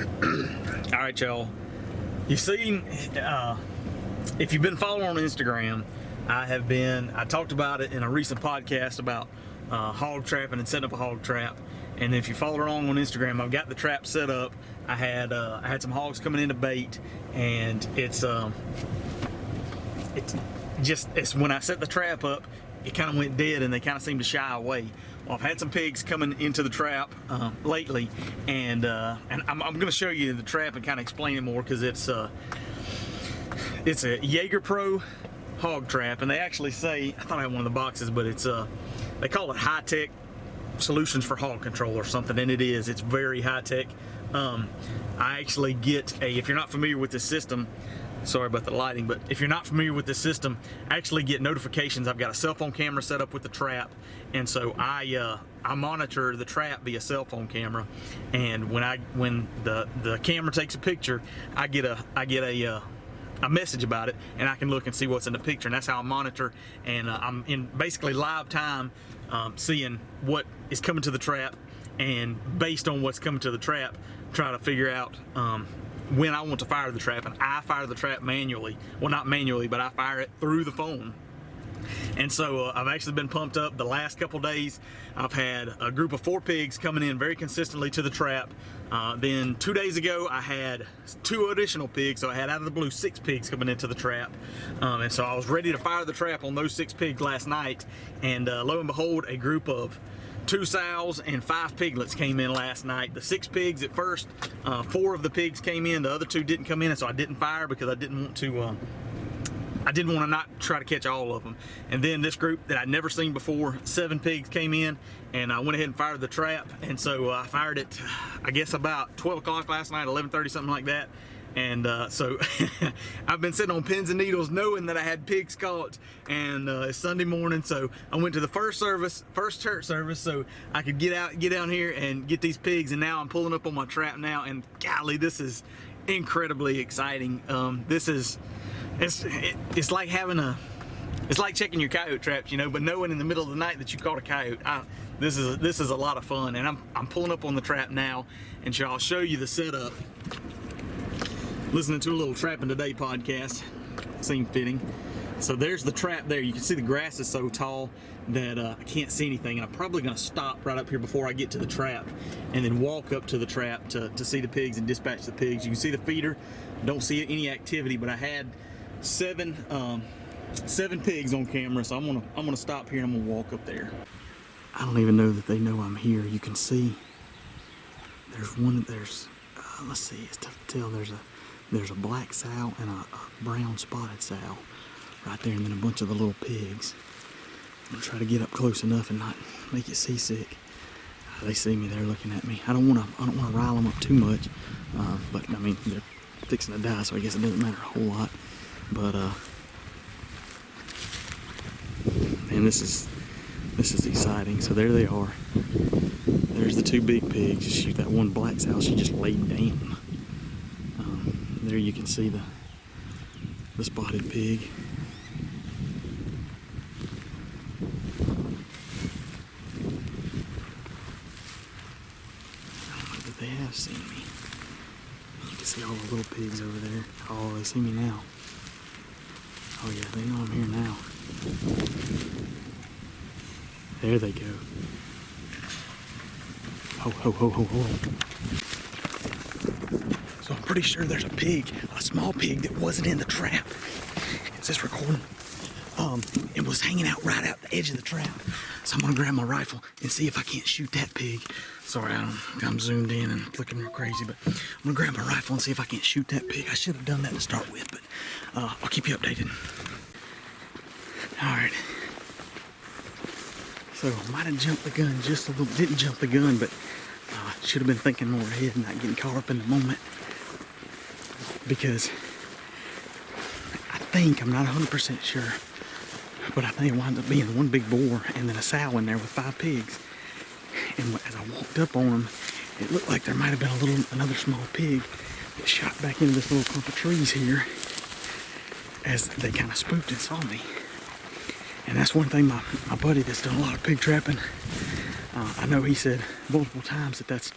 All right, y'all. You see, if you've been following on Instagram, I talked about it in a recent podcast about hog trapping and setting up a hog trap. And if you follow along on Instagram, I've got the trap set up. I had some hogs coming in to bait, and it's when I set the trap up, it kind of went dead and they kind of seemed to shy away. Well, I've had some pigs coming into the trap lately, and I'm going to show you the trap and kind of explain it more, because it's a JagerPro hog trap, and they actually say, I thought I had one of the boxes, but it's they call it high-tech solutions for hog control or something, and it's very high-tech. I actually get if you're not familiar with this system, sorry about the lighting, but if you're not familiar with this system, I actually get notifications. I've got a cell phone camera set up with the trap, and so I monitor the trap via cell phone camera, and when the camera takes a picture, I get a message about it, and I can look and see what's in the picture, and that's how I monitor, and I'm in basically live time seeing what is coming to the trap, and based on what's coming to the trap, try to figure out when I want to fire the trap. And I fire the trap manually. Well, not manually, but I fire it through the phone. And so I've actually been pumped up the last couple days. I've had a group of 4 pigs coming in very consistently to the trap. Then 2 days ago, I had 2 additional pigs, so I had out of the blue 6 pigs coming into the trap. And so I was ready to fire the trap on those 6 pigs last night, and lo and behold, a group of 2 sows and 5 piglets came in last night. The 6 pigs at first, 4 of the pigs came in, the other 2 didn't come in, and so I didn't fire because I didn't want to not try to catch all of them. And then this group that I'd never seen before, 7 pigs came in, and I went ahead and fired the trap. And so I fired it, I guess about 12 o'clock last night, 11:30, something like that. And so I've been sitting on pins and needles knowing that I had pigs caught, and it's Sunday morning, so I went to the first church service, so I could get down here and get these pigs, and now I'm pulling up on my trap now, and golly, this is incredibly exciting. It's like it's like checking your coyote traps, you know, but knowing in the middle of the night that you caught a coyote. This is a lot of fun, and I'm pulling up on the trap now, and I'll show you the setup. Listening to a little Trapping Today podcast seemed fitting. So there's the trap there. You can see the grass is so tall that I can't see anything, and I'm probably going to stop right up here before I get to the trap and then walk up to the trap to see the pigs and dispatch the pigs. You can see the feeder. Don't see any activity, but I had 7 pigs on camera, so I'm gonna stop here and I'm gonna walk up there. I don't even know that they know I'm here. You can see there's let's see, it's tough to tell. There's a black sow and a brown spotted sow right there, and then a bunch of the little pigs. I'm gonna try to get up close enough and not make it seasick. They see me, they're looking at me. I don't wanna rile them up too much, but I mean, they're fixing to die, so I guess it doesn't matter a whole lot. But man, this is exciting. So there they are. There's the 2 big pigs. Shoot, that one black sow, she just laid down. There you can see the spotted pig. I don't know that they have seen me. You can see all the little pigs over there. Oh, they see me now. Oh yeah, they know I'm here now. There they go. Ho, ho, ho, ho, ho. So I'm pretty sure there's a small pig that wasn't in the trap. Is this recording? It was hanging out right out the edge of the trap. So I'm gonna grab my rifle and see if I can't shoot that pig. Sorry, I'm zoomed in and looking real crazy, but I'm gonna grab my rifle and see if I can't shoot that pig. I should have done that to start with, but I'll keep you updated. All right. So I might have jumped the gun just a little. Didn't jump the gun, but should have been thinking more ahead and not getting caught up in the moment. Because I'm not 100% sure, but I think it wound up being one big boar and then a sow in there with 5 pigs. And as I walked up on them, it looked like there might have been another small pig that shot back into this little clump of trees here as they kind of spooked and saw me. And that's one thing my buddy that's done a lot of pig trapping, I know he said multiple times that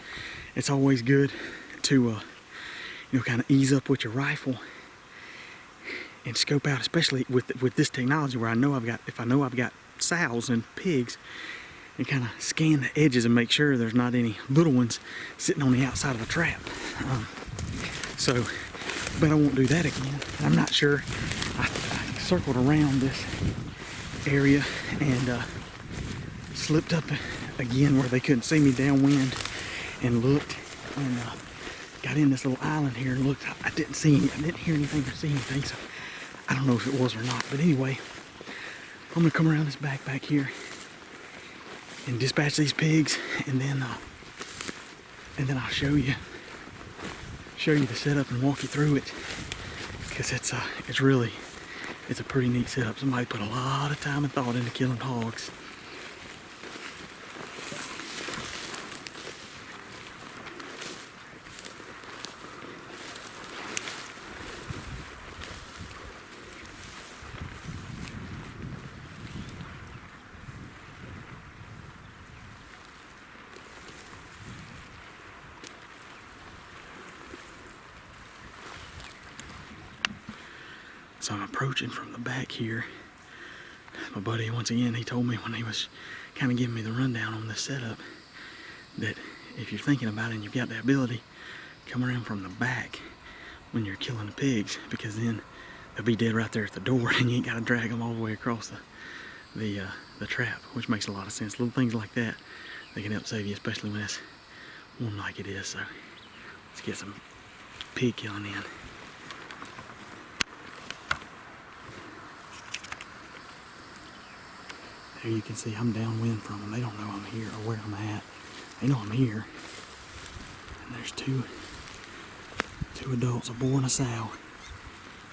it's always good to kind of ease up with your rifle and scope out, especially with this technology where if I know I've got sows and pigs, and kind of scan the edges and make sure there's not any little ones sitting on the outside of the trap. So, but I won't do that again. I'm not sure. I circled around this area and slipped up again where they couldn't see me downwind, and looked and got in this little island here and looked. I didn't hear anything or see anything, so I don't know if it was or not. But anyway, I'm gonna come around this back here and dispatch these pigs, and then I'll show you the setup and walk you through it, because it's a pretty neat setup. Somebody put a lot of time and thought into killing hogs. So I'm approaching from the back here. My buddy, once again, he told me when he was kind of giving me the rundown on this setup that if you're thinking about it and you've got the ability, come around from the back when you're killing the pigs, because then they'll be dead right there at the door and you ain't got to drag them all the way across the trap, which makes a lot of sense. Little things like that, they can help save you, especially when it's warm like it is. So let's get some pig killing in. There you can see I'm downwind from them. They don't know I'm here or where I'm at. They know I'm here. And there's two adults, a boar and a sow,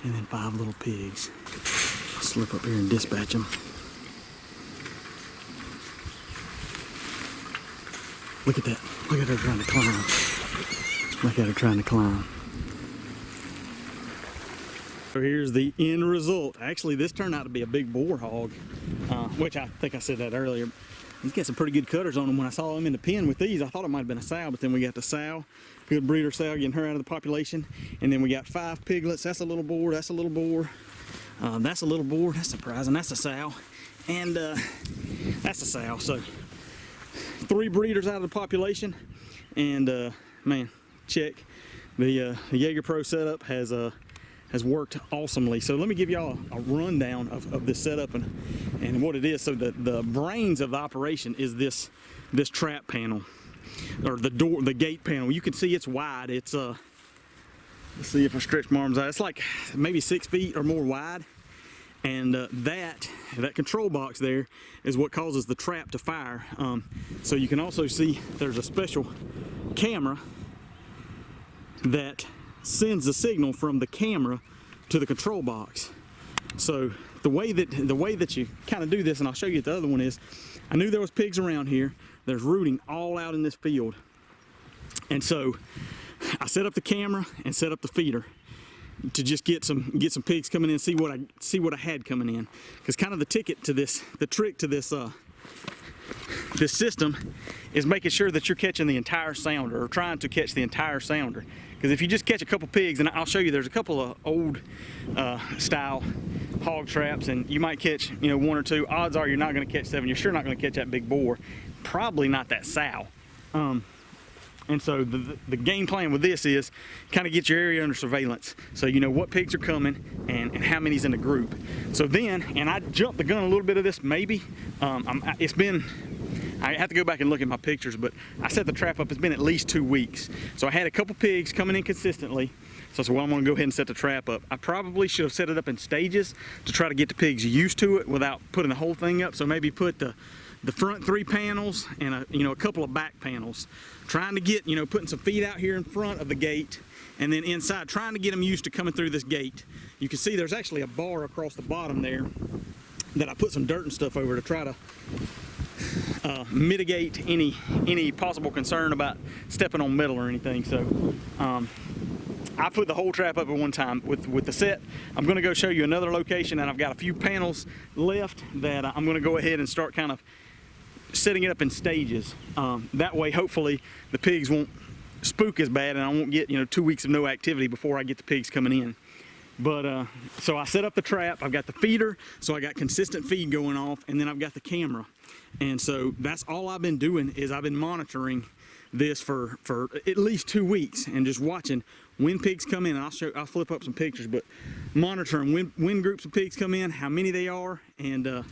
and then 5 little pigs. I'll slip up here and dispatch them. Look at that. Look at her trying to climb. Look at her trying to climb. So here's the end result. Actually, this turned out to be a big boar hog, which I think I said that earlier. He's got some pretty good cutters on him. When I saw him in the pen with these, I thought it might have been a sow, but then we got the sow, good breeder sow, getting her out of the population. And then we got 5 piglets. That's a little boar, that's a little boar. That's a little boar, that's surprising. That's a sow, and that's a sow. So 3 breeders out of the population, and man, check. The JagerPro setup has worked awesomely. So let me give y'all a rundown of this setup and what it is. So the brains of the operation is this trap panel, or the gate panel. You can see it's wide. It's let's see if I stretch my arms out. It's like maybe 6 feet or more wide, and that control box there is what causes the trap to fire. So you can also see there's a special camera that sends the signal from the camera to the control box. So the way that you kind of do this, and I'll show you the other one, is I knew there was pigs around here. There's rooting all out in this field, and so I set up the camera and set up the feeder to just get some pigs coming in, see what I had coming in, because kind of the trick to this this system is making sure that you're catching the entire sounder, or trying to catch the entire sounder. Because if you just catch a couple pigs, and I'll show you, there's a couple of old style hog traps, and you might catch 1 or 2. Odds are you're not going to catch 7. You're sure not going to catch that big boar. Probably not that sow. And so the game plan with this is kind of get your area under surveillance, so you know what pigs are coming and how many's in the group. So then, and I jumped the gun a little bit of this maybe. I have to go back and look at my pictures, but I set the trap up. It's been at least 2 weeks. So I had a couple pigs coming in consistently. So I said, well, I'm gonna go ahead and set the trap up. I probably should have set it up in stages to try to get the pigs used to it without putting the whole thing up. So maybe put the front 3 panels and a couple of back panels. Trying to get, putting some feet out here in front of the gate, and then inside, trying to get them used to coming through this gate. You can see there's actually a bar across the bottom there that I put some dirt and stuff over to try to mitigate any possible concern about stepping on metal or anything. So I put the whole trap up at one time with the set. I'm going to go show you another location, and I've got a few panels left that I'm going to go ahead and start kind of setting it up in stages. That way, hopefully, the pigs won't spook as bad, and I won't get 2 weeks of no activity before I get the pigs coming in. But so I set up the trap. I've got the feeder, so I got consistent feed going off, and then I've got the camera. And so that's all I've been doing is I've been monitoring this for at least 2 weeks and just watching when pigs come in. And I'll flip up some pictures, but monitoring when groups of pigs come in, how many they are, and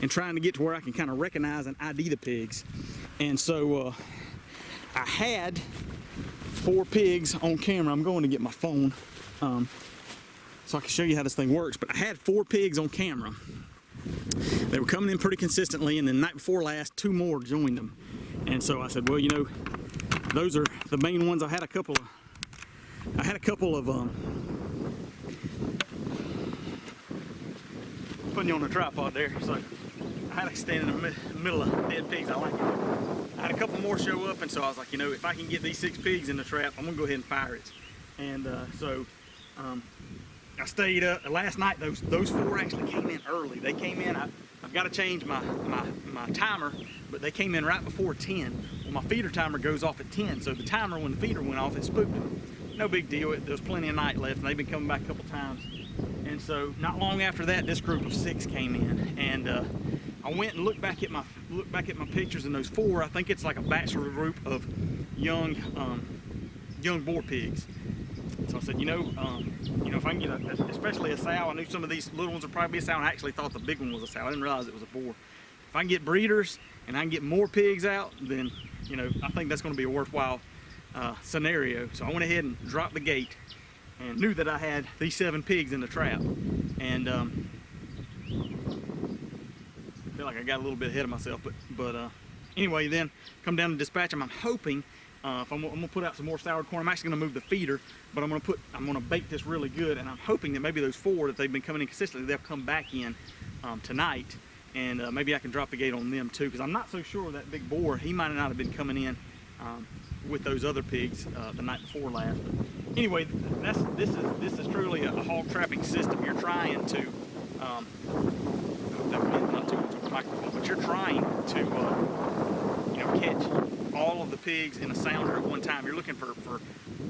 trying to get to where I can kind of recognize and ID the pigs. And so I had 4 pigs on camera. I'm going to get my phone so I can show you how this thing works. But I had 4 pigs on camera. They were coming in pretty consistently, and then the night before last, 2 more joined them. And so I said, well, those are the main ones. I had a couple of putting you on a tripod there. So I had to stand in the middle of dead pigs. I like it. I had a couple more show up, and so I was like, if I can get these 6 pigs in the trap, I'm gonna go ahead and fire it. And so I stayed up. Last night, those 4 actually came in early. They came in. I've got to change my timer, but they came in right before 10. Well, my feeder timer goes off at 10, so the timer when the feeder went off, it spooked them. No big deal. There was plenty of night left, and they've been coming back a couple times. And so not long after that, this group of 6 came in, and I went and looked back at my pictures, and those 4, I think it's like a bachelor group of young boar pigs. So I said, if I can get especially a sow, I knew some of these little ones would probably be a sow, and I actually thought the big one was a sow. I didn't realize it was a boar. If I can get breeders and I can get more pigs out, then, I think that's going to be a worthwhile scenario. So I went ahead and dropped the gate and knew that I had these 7 pigs in the trap. And I feel like I got a little bit ahead of myself, but anyway, then come down to dispatch them. I'm hoping I'm gonna put out some more soured corn. I'm actually gonna move the feeder, but I'm gonna bake this really good, and I'm hoping that maybe those 4 that they've been coming in consistently, they'll come back in tonight, and maybe I can drop the gate on them too, because I'm not so sure that big boar, he might not have been coming in with those other pigs the night before last. But anyway, this is truly a hog trapping system. You're trying to not too much of a microphone, but you're trying to catch all of the pigs in a sounder at one time. You're looking for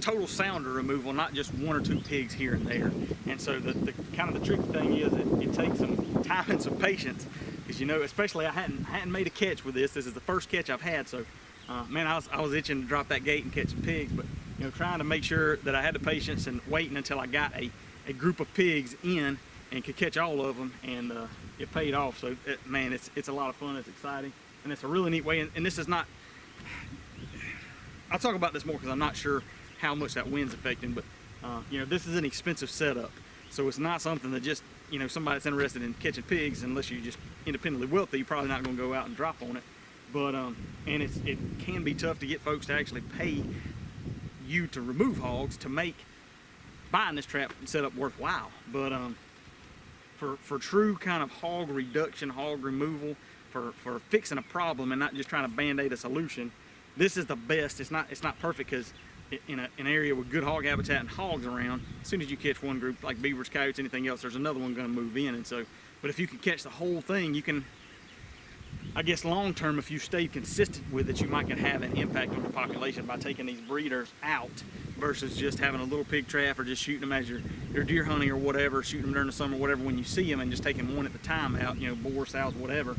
total sounder removal, not just 1 or 2 pigs here and there. And so the kind of the tricky thing is it takes some time and some patience, because especially I hadn't made a catch with this. This is the first catch I've had, so man, I was itching to drop that gate and catch some pigs. But trying to make sure that I had the patience and waiting until I got a group of pigs in and could catch all of them, and it paid off. So man, it's a lot of fun. It's exciting, and it's a really neat way. And this is not. I'll talk about this more because I'm not sure how much that wind's affecting, but this is an expensive setup, so it's not something that just somebody that's interested in catching pigs, unless you're just independently wealthy, you're probably not going to go out and drop on it. But and it can be tough to get folks to actually pay you to remove hogs to make buying this trap and setup worthwhile. But for true kind of hog reduction, hog removal, for fixing a problem and not just trying to band-aid a solution, this is the best. It's not perfect, because in an area with good hog habitat and hogs around, as soon as you catch one group like beavers, coyotes, anything else, there's another one going to move in. And so, but if you can catch the whole thing, you can, I guess long term, if you stay consistent with it, you might can have an impact on the population by taking these breeders out versus just having a little pig trap or just shooting them as you're deer hunting or whatever, shooting them during the summer, whatever, when you see them, and just taking one at the time out, boar, sows, whatever.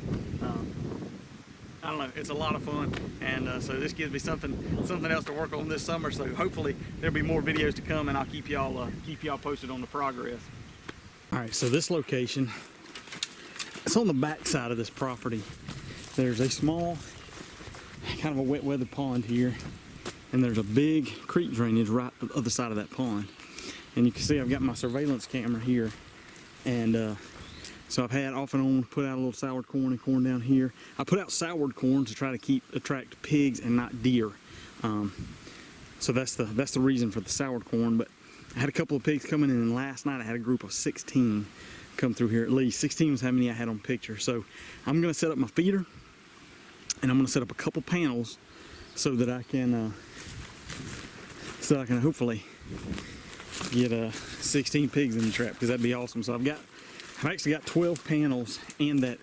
I don't know, it's a lot of fun, and so this gives me something else to work on this summer. So hopefully there'll be more videos to come, and I'll keep y'all posted on the progress. All right, so this location, it's on the back side of this property. There's a small, kind of a wet weather pond here, and there's a big creek drainage right on the other side of that pond. And you can see I've got my surveillance camera here, and so I've had off and on put out a little soured corn and corn down here. I put out soured corn to try to attract pigs and not deer. So that's the reason for the soured corn. But I had a couple of pigs coming in, and last night I had a group of 16 come through here. At least 16 was how many I had on picture. So I'm going to set up my feeder, and I'm going to set up a couple panels so that I can hopefully get 16 pigs in the trap, because that'd be awesome. So I've actually got 12 panels and that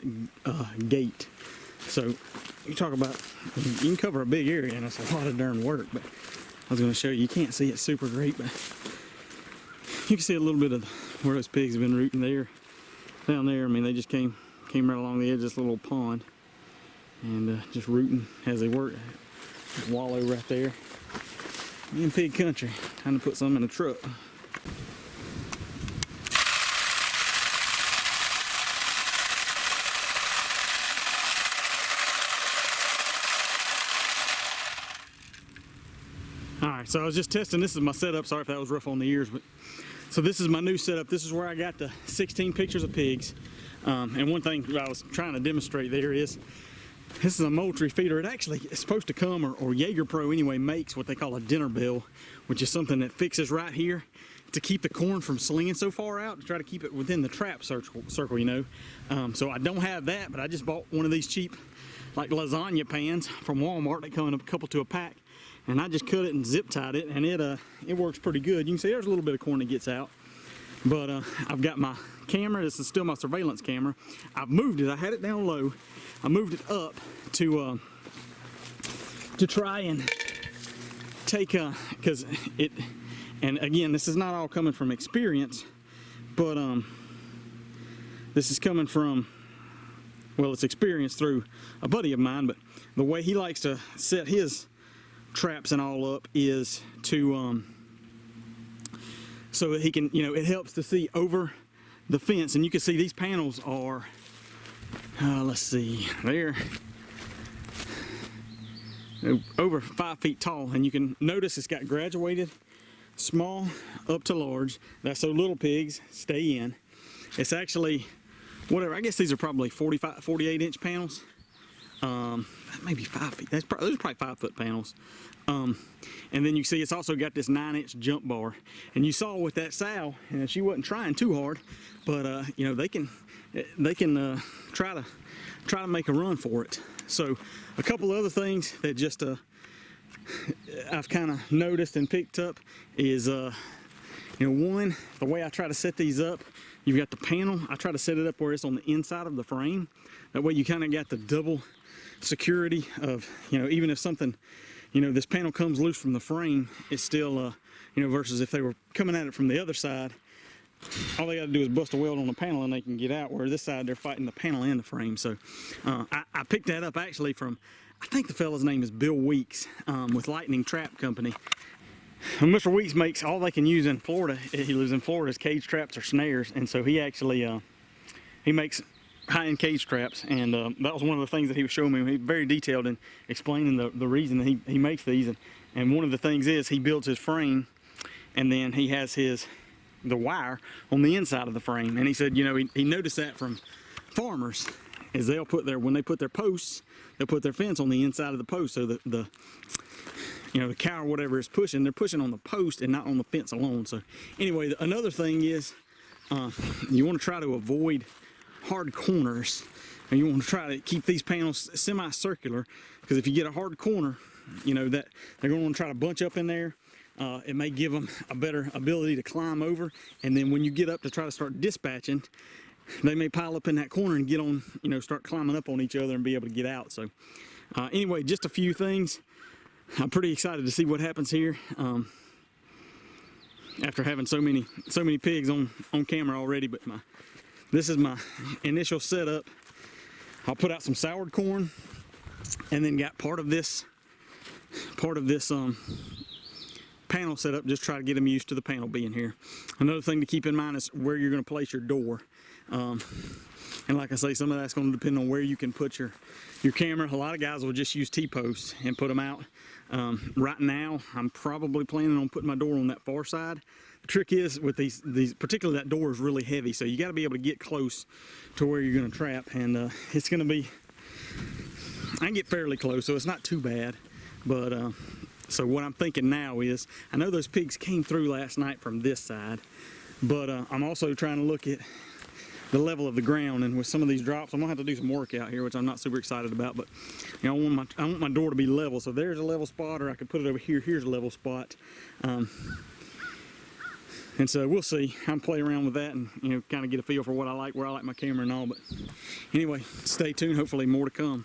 gate. So you talk about, you can cover a big area, and it's a lot of darn work, but was going to show you. You can't see it super great, but you can see a little bit of where those pigs have been rooting there. Down there, I mean, they just came right along the edge of this little pond and just rooting as they work. Wallow right there. In pig country, trying to put some in a truck. Alright, so I was just testing. This is my setup. Sorry if that was rough on the ears, but so this is my new setup. This is where I got the 16 pictures of pigs. And one thing I was trying to demonstrate there is this is a Moultrie feeder. It actually is supposed to come, or JagerPro anyway, makes what they call a dinner bell, which is something that fixes right here to keep the corn from slinging so far out, to try to keep it within the trap circle, you know. So I don't have that, but I just bought one of these cheap like lasagna pans from Walmart. They come in a couple to a pack, and I just cut it and zip tied it, and it works pretty good. You can see there's a little bit of corn that gets out, but I've got my camera. This is still my surveillance camera. I've moved it. I had it down low. I moved it up to try and take because it, and again, this is not all coming from experience, but this is coming from, well, it's experience through a buddy of mine. But the way he likes to set his traps and all up is to so that he can, you know, it helps to see over the fence. And you can see these panels are let's see, they're over 5 feet tall, and you can notice it's got graduated small up to large. That's so little pigs stay in. It's actually whatever, I guess these are probably 48 inch panels, maybe 5 feet. Those are probably 5 foot panels. And then you see it's also got this 9-inch jump bar, and you saw with that sow, and she wasn't trying too hard, but you know, they can try to make a run for it. So a couple other things that just I've kind of noticed and picked up is you know, one, the way I try to set these up, you've got the panel. I try to set it up where it's on the inside of the frame. That way you kind of got the double security of, you know, even if something, you know, this panel comes loose from the frame, it's still you know, versus if they were coming at it from the other side, all they got to do is bust a weld on the panel and they can get out, where this side they're fighting the panel and the frame. So I picked that up actually from, I think the fella's name is Bill Weeks with Lightning Trap Company. And Mr. Weeks makes all they can use in Florida. He lives in Florida, is cage traps or snares, and so he actually he makes high-end cage traps, and that was one of the things that he was showing me. He was very detailed in explaining the reason that he makes these, and one of the things is he builds his frame, and then he has the wire on the inside of the frame. And he said, you know, he noticed that from farmers, is they'll put when they put their posts, they'll put their fence on the inside of the post, so the you know, the cow or whatever is pushing, they're pushing on the post and not on the fence alone. So anyway, another thing is you want to try to avoid hard corners, and you want to try to keep these panels semicircular, because if you get a hard corner, you know, that they're going to want to try to bunch up in there. It may give them a better ability to climb over, and then when you get up to try to start dispatching, they may pile up in that corner and get on, you know, start climbing up on each other and be able to get out. So anyway, just a few things. I'm pretty excited to see what happens here after having so many pigs on camera already. But this is my initial setup. I'll put out some soured corn, and then got part of this panel set up, just try to get them used to the panel being here. Another thing to keep in mind is where you're going to place your door. And like I say, some of that's going to depend on where you can put your camera. A lot of guys will just use T-posts and put them out. Right now, I'm probably planning on putting my door on that far side. The trick is with these particularly that door is really heavy, so you got to be able to get close to where you're going to trap, and it's going to be, I can get fairly close, so it's not too bad. But so what I'm thinking now is, I know those pigs came through last night from this side, but I'm also trying to look at the level of the ground, and with some of these drops, I'm gonna have to do some work out here, which I'm not super excited about. But you know, I want my door to be level. So there's a level spot, or I could put it over here. Here's a level spot, and so we'll see. I'm playing around with that, and you know, kind of get a feel for what I like, where I like my camera and all. But anyway, stay tuned. Hopefully, more to come.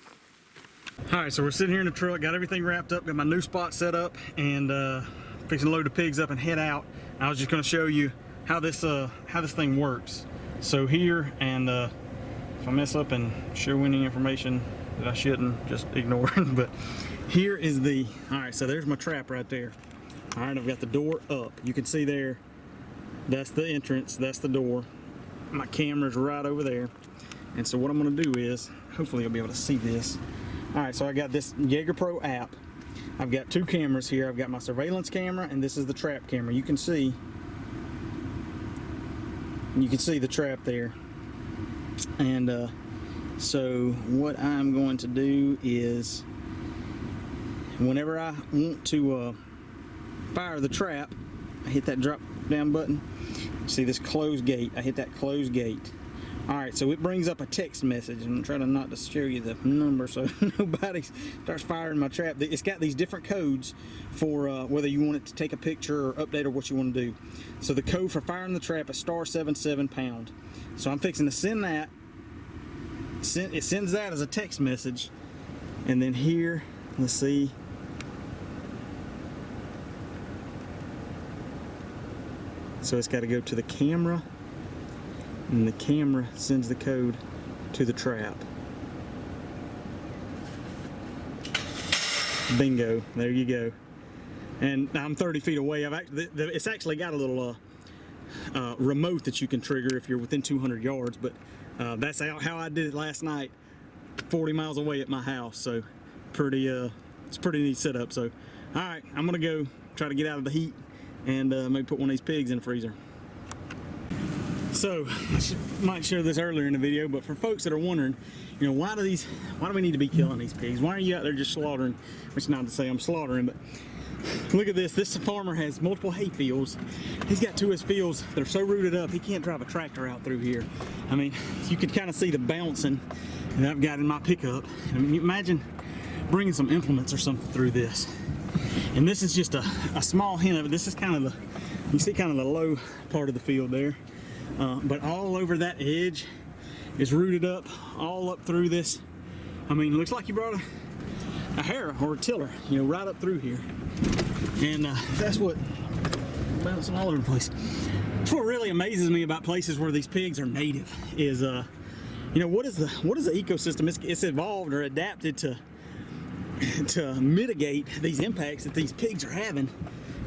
All right, so we're sitting here in the truck, got everything wrapped up, got my new spot set up, and fixing to load the pigs up and head out. I was just going to show you how this thing works. So here, and if I mess up and show any information that I shouldn't, just ignore it. But here is the, all right, so there's my trap right there. All right, I've got the door up. You can see there, that's the entrance, that's the door. My camera's right over there. And so what I'm gonna do is, hopefully you'll be able to see this. All right, so I got this JagerPro app. I've got two cameras here. I've got my surveillance camera, and this is the trap camera. You can see the trap there. And so what I'm going to do is, whenever I want to fire the trap, I hit that drop down button. See this close gate, I hit that close gate. All right, so it brings up a text message, and I'm trying not to show you the number so nobody starts firing my trap. It's got these different codes for whether you want it to take a picture or update or what you want to do. So the code for firing the trap is *77#. So I'm fixing to send that. It sends that as a text message, and then here, let's see. So it's got to go to the camera, and the camera sends the code to the trap. Bingo, there you go. And I'm 30 feet away. It's actually got a little remote that you can trigger if you're within 200 yards, but that's how I did it last night, 40 miles away at my house. So it's a pretty neat setup. So all right, I'm gonna go try to get out of the heat and maybe put one of these pigs in the freezer. So I might share this earlier in the video, but for folks that are wondering, you know, why do we need to be killing these pigs? Why are you out there just slaughtering? Which is not to say I'm slaughtering, but look at this. This farmer has multiple hay fields. He's got two of his fields that are so rooted up he can't drive a tractor out through here. I mean, you can kind of see the bouncing that I've got in my pickup. I mean, imagine bringing some implements or something through this. And this is just a small hint of it. This is kind of the, you see kind of the low part of the field there. But all over that edge is rooted up, all up through this. I mean, it looks like you brought a harrow or a tiller, you know, right up through here. And that's what, bouncing all over the place. That's what really amazes me about places where these pigs are native is, you know, what is the ecosystem? It's evolved or adapted to mitigate these impacts that these pigs are having.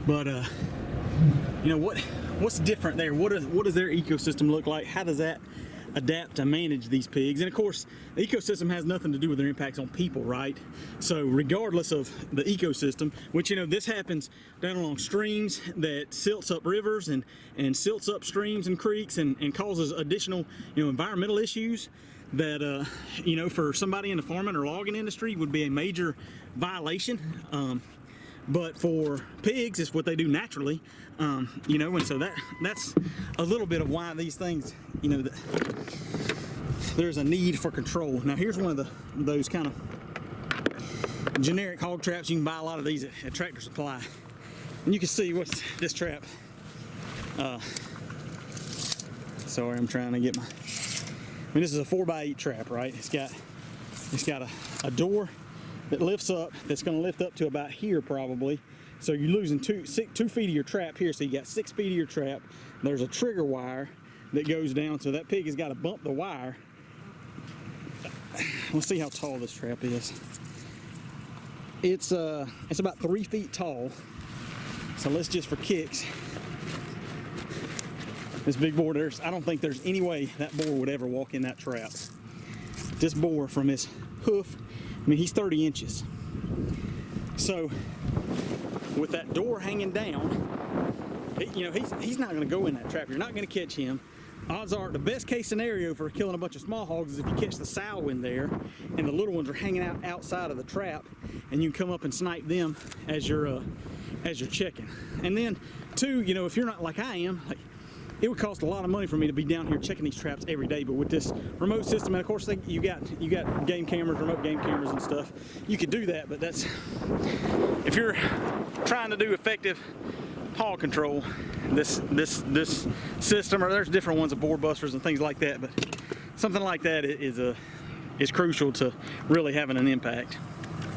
But you know, what's different there? What does their ecosystem look like? How does that adapt to manage these pigs? And of course, the ecosystem has nothing to do with their impacts on people, right? So regardless of the ecosystem, which, you know, this happens down along streams that silts up rivers and silts up streams and creeks and causes additional, you know, environmental issues that, you know, for somebody in the farming or logging industry would be a major violation. But for pigs, it's what they do naturally, you know, and so that's a little bit of why these things, you know, there's a need for control. Now here's one of those kind of generic hog traps. You can buy a lot of these at Tractor Supply, and you can see what's this trap. Sorry, I'm trying to get my. I mean, this is a 4x8 trap, right? It's got a door that lifts up, that's going to lift up to about here probably. So you're losing 2 feet of your trap here, so you got 6 feet of your trap. There's a trigger wire that goes down, so that pig has got to bump the wire. Let's see how tall this trap is. It's about 3 feet tall. So let's just for kicks. This big boar, I don't think there's any way that boar would ever walk in that trap. This boar, from his hoof, I mean, he's 30 inches. So with that door hanging down, you know, he's not going to go in that trap. You're not going to catch him. Odds are, the best case scenario for killing a bunch of small hogs is if you catch the sow in there and the little ones are hanging out outside of the trap, and you can come up and snipe them as you're checking. And then two, you know, if you're not like I am, like, it would cost a lot of money for me to be down here checking these traps every day, but with this remote system, and of course you got game cameras, remote game cameras and stuff, you could do that. But that's, if you're trying to do effective hog control, this system, or there's different ones of board busters and things like that, but something like that is crucial to really having an impact.